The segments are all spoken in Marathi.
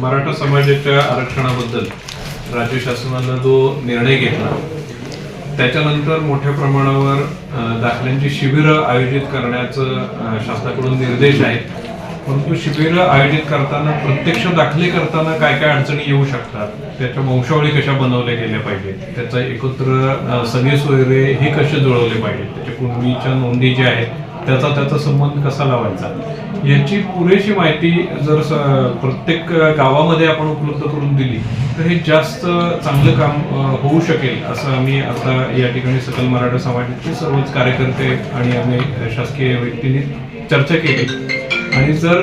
मराठा समाजाच्या आरक्षणाबद्दल राज्य शासनानं जो निर्णय घेतला त्याच्यानंतर मोठ्या प्रमाणावर दाखल्यांची शिबिरं आयोजित करण्याचं शासनाकडून निर्देश आहेत. परंतु शिबिरं आयोजित करताना प्रत्यक्ष दाखले करताना काय काय अडचणी येऊ शकतात, त्याच्या वंशावळी कशा बनवल्या गेल्या पाहिजेत, त्याचा एकत्र सगळे सोयरे हे कसे जुळवले पाहिजेत, त्याच्या कुणबीच्या नोंदी ज्या आहेत त्याचा संबंध कसा लावायचा, याची पुरेशी माहिती जर प्रत्येक गावामध्ये आपण उपलब्ध करून दिली तर हे जास्त चांगलं काम होऊ शकेल असं आम्ही आता या ठिकाणी सकल मराठा समाजाचे सर्वच कार्यकर्ते आणि आम्ही शासकीय व्यक्तींनी चर्चा केली. आणि जर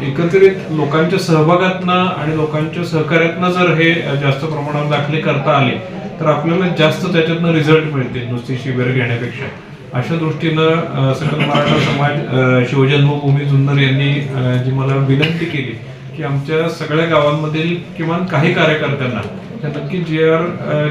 एकत्रित लोकांच्या सहभागातनं आणि लोकांच्या सहकार्यातनं जर हे जास्त प्रमाणावर दाखले करता आले तर आपल्याला जास्त त्याच्यातनं रिझल्ट मिळतील नुसती शिबिर घेण्यापेक्षा. अशा दृष्टीनं सकल मराठा समाज शिवजन्मभूमी जुन्नर यांनी जी मला विनंती केली की आमच्या सगळ्या गावांमधील किमान काही कार्यकर्त्यांना नक्की JR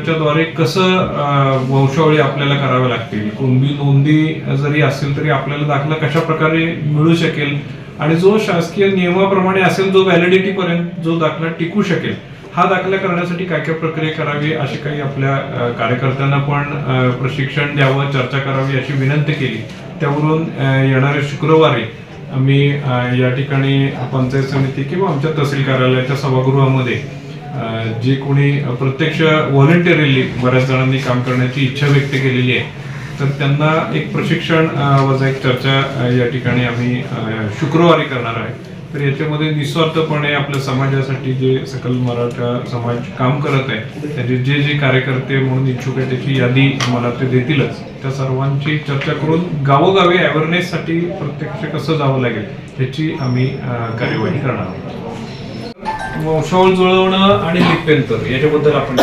च्या द्वारे कसं वंशावळी आपल्याला कराव्या लागतील, कुणबी नोंदी जरी असेल तरी आपल्याला दाखला कशा प्रकारे मिळू शकेल आणि जो शासकीय नियमाप्रमाणे असेल जो व्हॅलिडिटी पर्यंत जो दाखला टिकू शकेल हा दाखला करण्यासाठी काय काय प्रक्रिया करावी अशी काही आपल्या कार्यकर्त्यांना पण प्रशिक्षण द्यावं, चर्चा करावी अशी विनंती केली. त्यावरून येणाऱ्या शुक्रवारी आम्ही या ठिकाणी पंचायत समिती किंवा आमच्या तहसील कार्यालयाच्या सभागृहामध्ये जे कोणी प्रत्यक्ष व्हॉलंटिअरली बऱ्याच जणांनी काम करण्याची इच्छा व्यक्त केलेली आहे तर त्यांना एक प्रशिक्षण वजा एक चर्चा या ठिकाणी आम्ही शुक्रवारी करणार आहे. तर याच्यामध्ये निस्वार्थपणे आपल्या समाजासाठी जे सकल मराठा समाज काम करत आहे त्याचे जे जे कार्यकर्ते म्हणून इच्छुक आहे त्याची यादी मला ते देतीलच. त्या सर्वांची चर्चा करून गावोगावी अवेअरनेससाठी प्रत्यक्ष कसं जावं लागेल याची आम्ही कार्यवाही करणार आहोत. वंशावळ जुळवणं आणि लिप्यंतर याच्याबद्दल आपण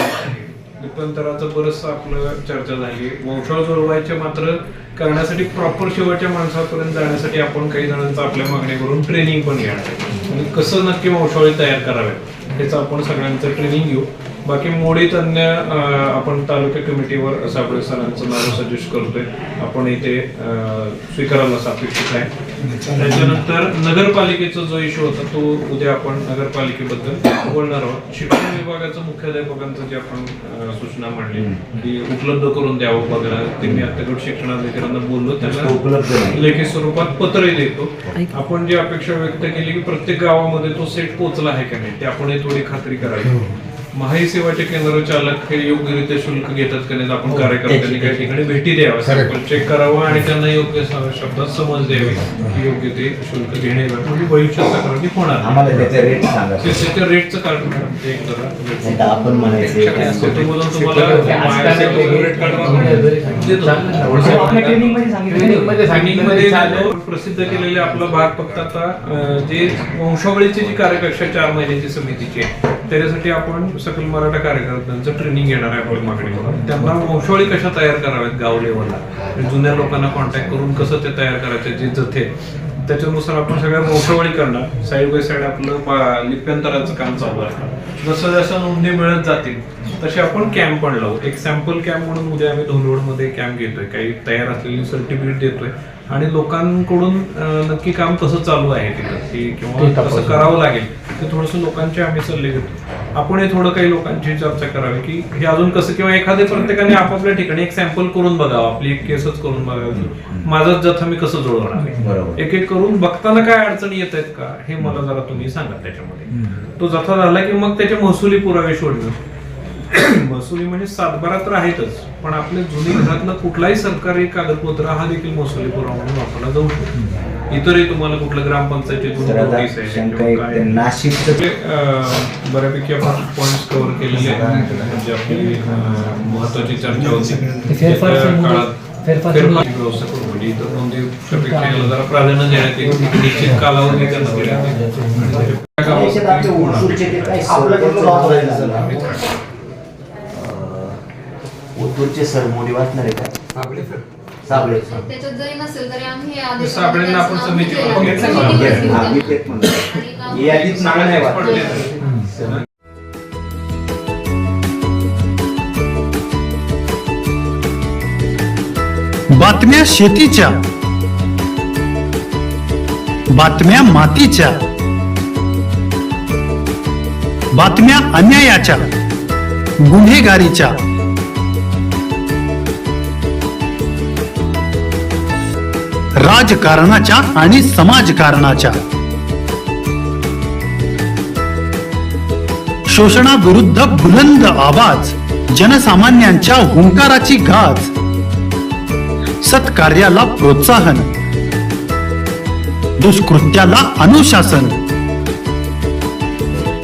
लिप्यंतराचं बरंच आपलं चर्चा झाली. वंशावळ जुळवायचे मात्र करण्यासाठी प्रॉपर शेवटच्या माणसापर्यंत जाण्यासाठी आपण काही जणांचं आपल्या मागणीवरून ट्रेनिंग पण घेणार आहे आणि कसं नक्की वंशावळी तयार कराव्यात याचं आपण सगळ्यांचं ट्रेनिंग घेऊ. बाकी मोडीत अन्य आपण तालुका कमिटीवर साबळे सरांचं नाव सजेस्ट करतोय, आपण इथे स्वीकारायला अपेक्षित आहे. त्याच्यानंतर नगरपालिकेचा जो इश्यू होता तो उद्या आपण नगरपालिकेबद्दल बोलणार आहोत. शिक्षण विभागाचं मुख्याध्यापकांचं जे आपण सूचना मांडली की उपलब्ध करून द्यावं बघा, ते मी आता गट शिक्षणाधिकाऱ्यांना बोललो, त्यांना लेखी स्वरूपात पत्रही देतो. आपण जी अपेक्षा व्यक्त केली की प्रत्येक गावामध्ये तो सेट पोहोचला आहे का नाही ते आपण थोडी खात्री करावी. महाई सेवाचे केंद्र चालक हे योग्यरित्या शुल्क घेतात का नाही आपण कार्यकर्त्यांनी काही ठिकाणी भेटी द्यावा, सॅम्पल चेक करावं आणि त्यांना योग्य शब्दात समज द्यावी की योग्य ते शुल्क घेणे म्हणजे भविष्यात तक्रारी होणार. त्याच्या रेटचं कारण प्रसिद्ध केलेले आपला भाग फक्त आता जे वंशावळीची जी कार्यकक्षा 4 महिन्याची समितीची आहे त्याच्यासाठी आपण सकल मराठा कार्यकर्त्यांचं ट्रेनिंग घेणार आहे आपण मागणीवर. त्यांना वंशावळी कशा तयार कराव्यात गाव लेवलला, जुन्या लोकांना कॉन्टॅक्ट करून कसं ते तयार करायचे जे जथे त्याच्यानुसार आपण सगळ्या वंशावळी करणार. साईड बाय साईड आपलं लिप्यंतराचं काम चालू आहे. जसं जसं नोंदी मिळत जातील तसे आपण कॅम्प पण लावू. एक सॅम्पल कॅम्प म्हणून उद्या आम्ही धोनवडमध्ये कॅम्प घेतोय, काही तयार असलेली सर्टिफिकेट देतोय आणि लोकांकडून नक्की काम कसं चालू आहे तिथं किंवा कसं करावं लागेल ते थोडंसं लोकांचे आम्ही सल्ले घेतो. आपण हे थोडं काही लोकांची चर्चा करावी की हे अजून कसं किंवा एखाद्या प्रत्येकाने आपापल्या ठिकाणी एक सॅम्पल करून बघावं, आपली एक केसच करून बघावी, माझाच जथा मी कसं जुळवणार आहे. एक एक करून बघताना काय अडचणी येत आहेत का हे मला जरा तुम्ही सांगा. त्याच्यामध्ये तो जथा झाला की मग त्याचे महसुली पुरावे शोधणं. महसुली म्हणजे सातबारा तर आहेतच पण आपल्या जुनी घरातलं कुठलाही सरकारी कागदपत्र हा देखील महसुली पुरावा म्हणून वापरला जाऊ शकतो. इतरही तुम्हाला कुठलं ग्रामपंचायतीतून नोटीस आहे बऱ्यापैकी आपण पॉइंट्स कव्हर केलेले आहेत. म्हणजे आपली महत्वाची चर्चा होती काळात व्यवस्था करून इतर नोंदीपेक्षा जरा प्राधान्य देण्यात येईल, निश्चित कालावधी त्यांना देण्यात येईल. उत्तरचे सर मोडी वाचणार आहे का? साबळे त्याच्यात जरी नसेल तरी आम्ही हे आदेश साबळेंना आपण समिती यादीत नाव नाही वाटलं. बातम्या शेतीच्या, बातम्या मातीच्या, बातम्या अन्यायाच्या, गुन्हेगारीच्या, राजकारणाच्या आणि समाजकारणाच्या, शोषणाविरुद्ध बुलंद आवाज, जनसामान्यांच्या हुंकाराची गाज, सत्कार्याला प्रोत्साहन, दुष्कृत्याला अनुशासन,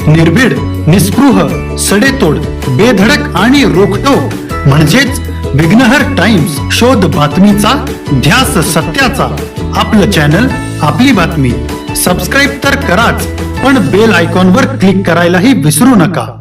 निर्भीड, निस्पृह, सडेतोड, बेधडक आणि रोखठोक म्हणजेच विघ्नहर टाइम्स. शोध बातमीचा, ध्यास सत्याचा. आपलं चॅनल, आपली बातमी. सबस्क्राईब तर कराच, पण बेल आयकॉनवर क्लिक करायलाही विसरू नका.